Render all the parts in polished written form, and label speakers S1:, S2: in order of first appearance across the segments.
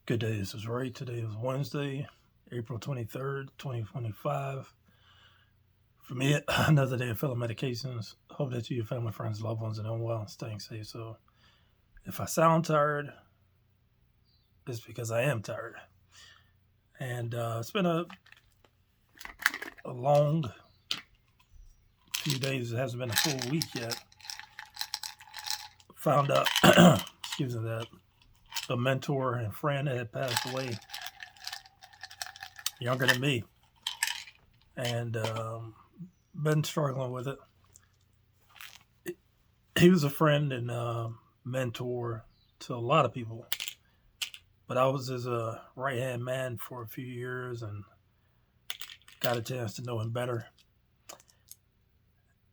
S1: Good day, this is Ray. Today is Wednesday, April 23rd, 2025. For me, another day of filling medications. Hope that you, your family, friends, loved ones are doing well and staying safe. So if I sound tired, it's because I am tired. And it's been a long few days. It hasn't been a full week yet. Found out, excuse me, that a mentor and friend that had passed away, younger than me, and been struggling with it. He was a friend and mentor to a lot of people, but I was his right hand man for a few years and got a chance to know him better.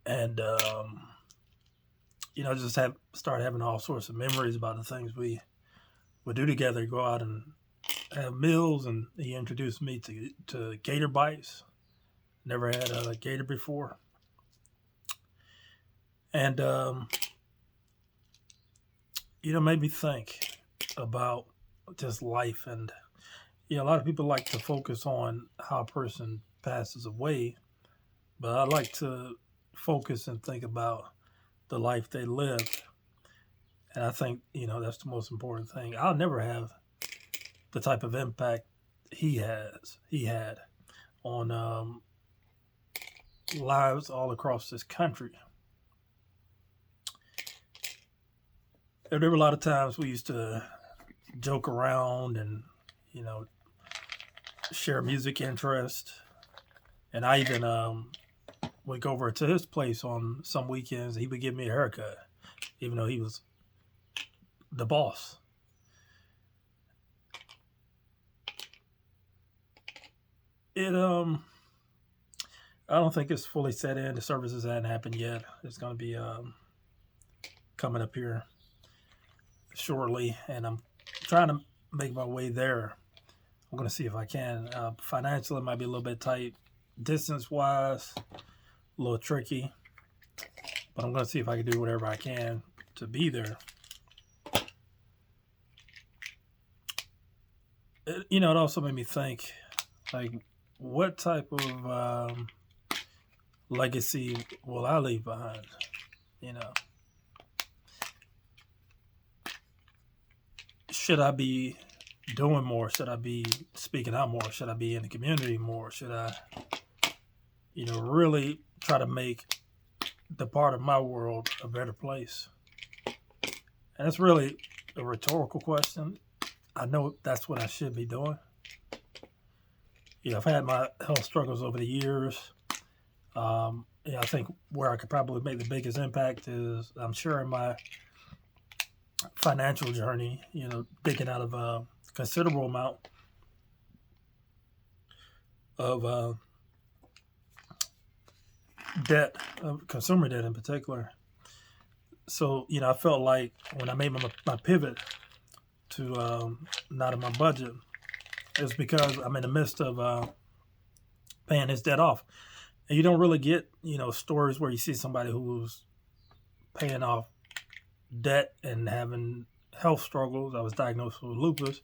S1: And just started having all sorts of memories about the things we would do together. Go out and have meals, and he introduced me to gator bites. Never had a gator before, and made me think about just life. And a lot of people like to focus on how a person passes away, but I like to focus and think about the life they lived. And I think that's the most important thing. I'll never have the type of impact he had on lives all across this country. There were a lot of times we used to joke around and share music interest, and I even would go over to his place on some weekends. He would give me a haircut, even though he was the boss. I don't think it's fully set in. The services hadn't happened yet. It's going to be coming up here shortly, and I'm trying to make my way there. I'm going to see if I can. Financially, it might be a little bit tight. Distance-wise, a little tricky, but I'm going to see if I can do whatever I can to be there. It also made me think, like, what type of legacy will I leave behind? Should I be doing more? Should I be speaking out more? Should I be in the community more? Should I, really try to make the part of my world a better place? And it's really a rhetorical question. I know that's what I should be doing. I've had my health struggles over the years. I think where I could probably make the biggest impact is, I'm sure, in my financial journey, digging out of a considerable amount of debt, of consumer debt in particular. So, I felt like when I made my pivot to not in my budget, it was because I'm in the midst of paying his debt off. And you don't really get, stories where you see somebody who's paying off debt and having health struggles. I was diagnosed with lupus,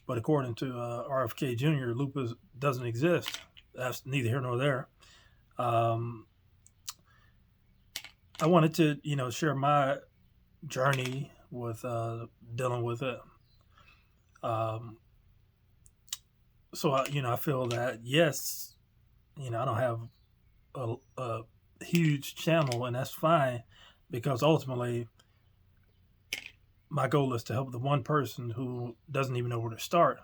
S1: but according to RFK Jr., lupus doesn't exist. That's neither here nor there. I wanted to, share my journey with dealing with it. So I feel that, yes, I don't have a huge channel, and that's fine, because ultimately my goal is to help the one person who doesn't even know where to start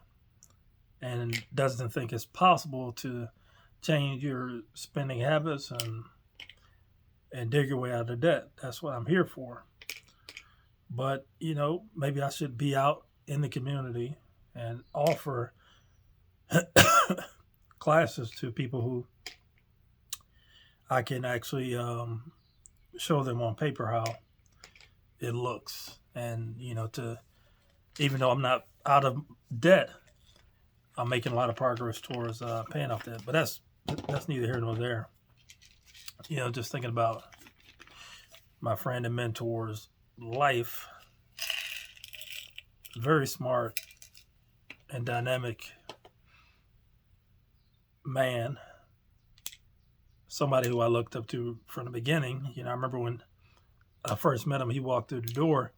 S1: and doesn't think it's possible to change your spending habits and dig your way out of debt. That's what I'm here for. But, maybe I should be out in the community and offer classes to people who I can actually show them on paper how it looks. And, even though I'm not out of debt, I'm making a lot of progress towards paying off debt. But that's neither here nor there. Just thinking about my friend and mentor's life. Very smart, and dynamic man, somebody who I looked up to from the beginning. I remember when I first met him, he walked through the door.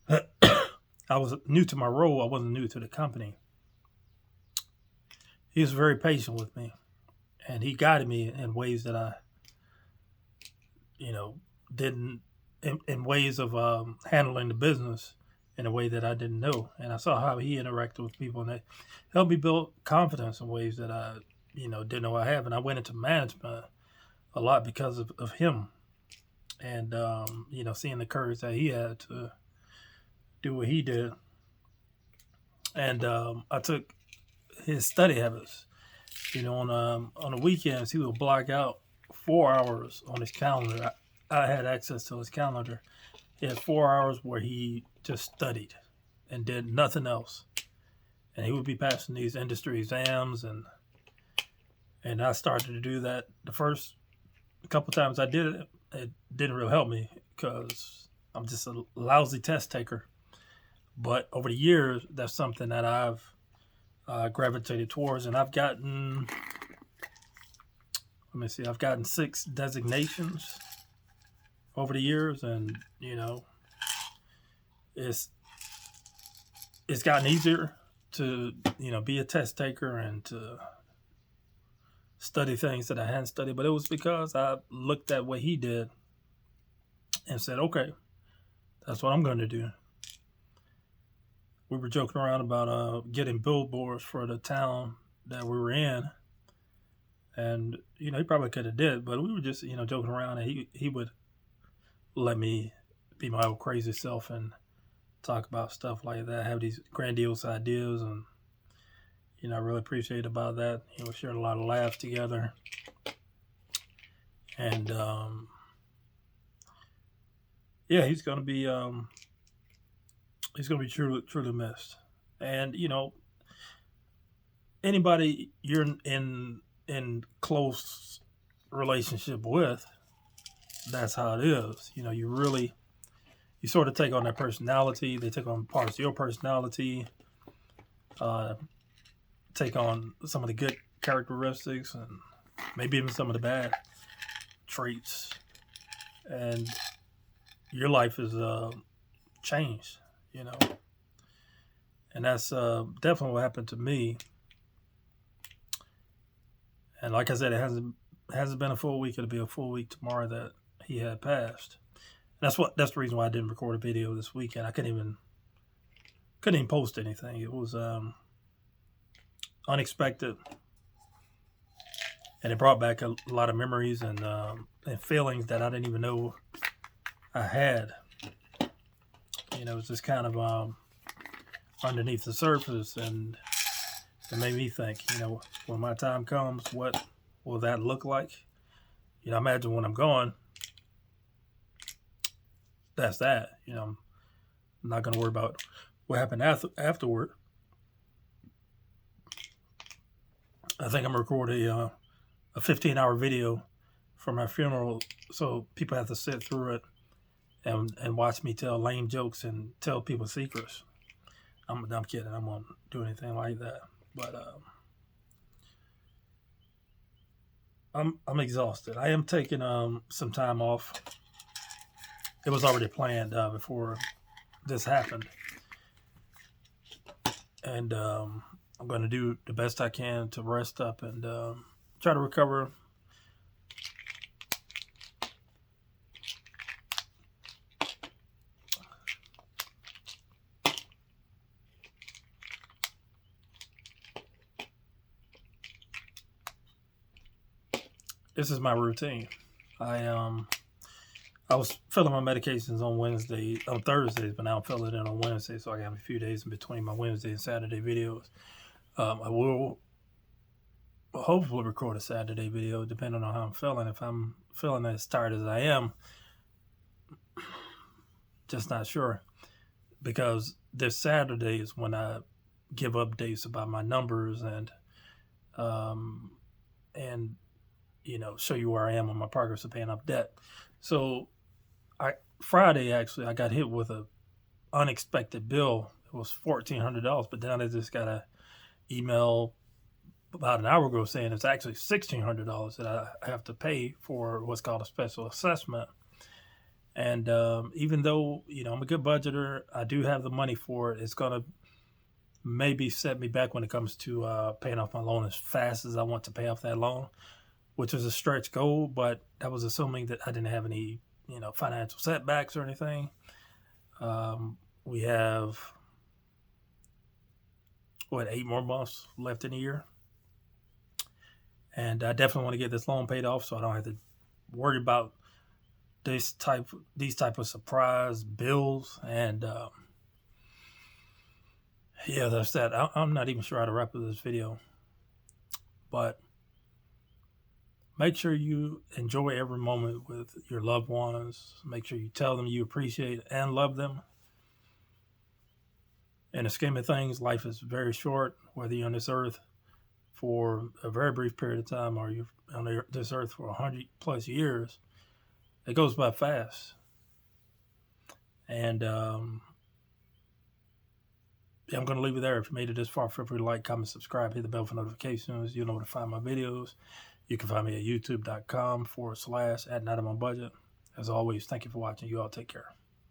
S1: I was new to my role. I wasn't new to the company. He was very patient with me, and he guided me in ways that I, didn't, in ways of handling the business in a way that I didn't know. And I saw how he interacted with people, and it helped me build confidence in ways that I, didn't know I have. And I went into management a lot because of him, and seeing the courage that he had to do what he did. And I took his study habits. On the weekends, he would block out 4 hours on his calendar. I had access to his calendar. He had 4 hours where he just studied and did nothing else. And he would be passing these industry exams, and I started to do that. The first couple times I did it, it didn't really help me because I'm just a lousy test taker. But over the years, that's something that I've gravitated towards, and I've gotten, I've gotten 6 designations over the years, and it's gotten easier to be a test taker and to study things that I hadn't studied. But it was because I looked at what he did and said, okay, that's what I'm going to do. We were joking around about getting billboards for the town that we were in, and he probably could have did, but we were just joking around, and he would let me be my old crazy self and talk about stuff like that, have these grandiose ideas, and I really appreciate about that. We shared a lot of laughs together, and he's gonna be truly missed. And anybody you're in close relationship with, that's how it is. You sort of take on their personality. They take on parts of your personality, take on some of the good characteristics, and maybe even some of the bad traits, and your life is changed. And that's definitely what happened to me. And like I said, it hasn't been a full week. It'll be a full week tomorrow that he had passed. And that's the reason why I didn't record a video this weekend. I couldn't even post anything. It was unexpected, and it brought back a lot of memories and feelings that I didn't even know I had. It was just kind of underneath the surface, and it made me think, when my time comes, what will that look like? Imagine when I'm gone, that's that. I'm not going to worry about what happened afterward. I think I'm going to record a 15-hour video for my funeral, so people have to sit through it and watch me tell lame jokes and tell people secrets. I'm kidding. I won't do anything like that. But I'm exhausted. I am taking some time off. It was already planned before this happened, and I'm going to do the best I can to rest up and try to recover. This is my routine. I was filling my medications on Thursdays, but now I'm filling it in on Wednesday, so I have a few days in between my Wednesday and Saturday videos. I will hopefully record a Saturday video, depending on how I'm feeling. If I'm feeling as tired as I am, just not sure, because this Saturday is when I give updates about my numbers and show you where I am on my progress of paying off debt. So Friday, actually, I got hit with a unexpected bill. it was $1,400, but then I just got an email about an hour ago saying it's actually $1,600 that I have to pay for what's called a special assessment. And even though, I'm a good budgeter, I do have the money for it. It's going to maybe set me back when it comes to paying off my loan as fast as I want to pay off that loan, which was a stretch goal, but that was assuming that I didn't have any, financial setbacks or anything. We have, 8 more months left in the year. And I definitely want to get this loan paid off so I don't have to worry about these type of surprise bills. And yeah, that's that. I'm not even sure how to wrap up this video, but make sure you enjoy every moment with your loved ones. Make sure you tell them you appreciate and love them. In the scheme of things, life is very short, whether you're on this earth for a very brief period of time or you're on this earth for 100 plus years. It goes by fast. And I'm going to leave it there. If you made it this far, feel free to like, comment, subscribe, hit the bell for notifications. You'll know where to find my videos. You can find me at youtube.com/@nightomonbudget. As always, thank you for watching. You all take care.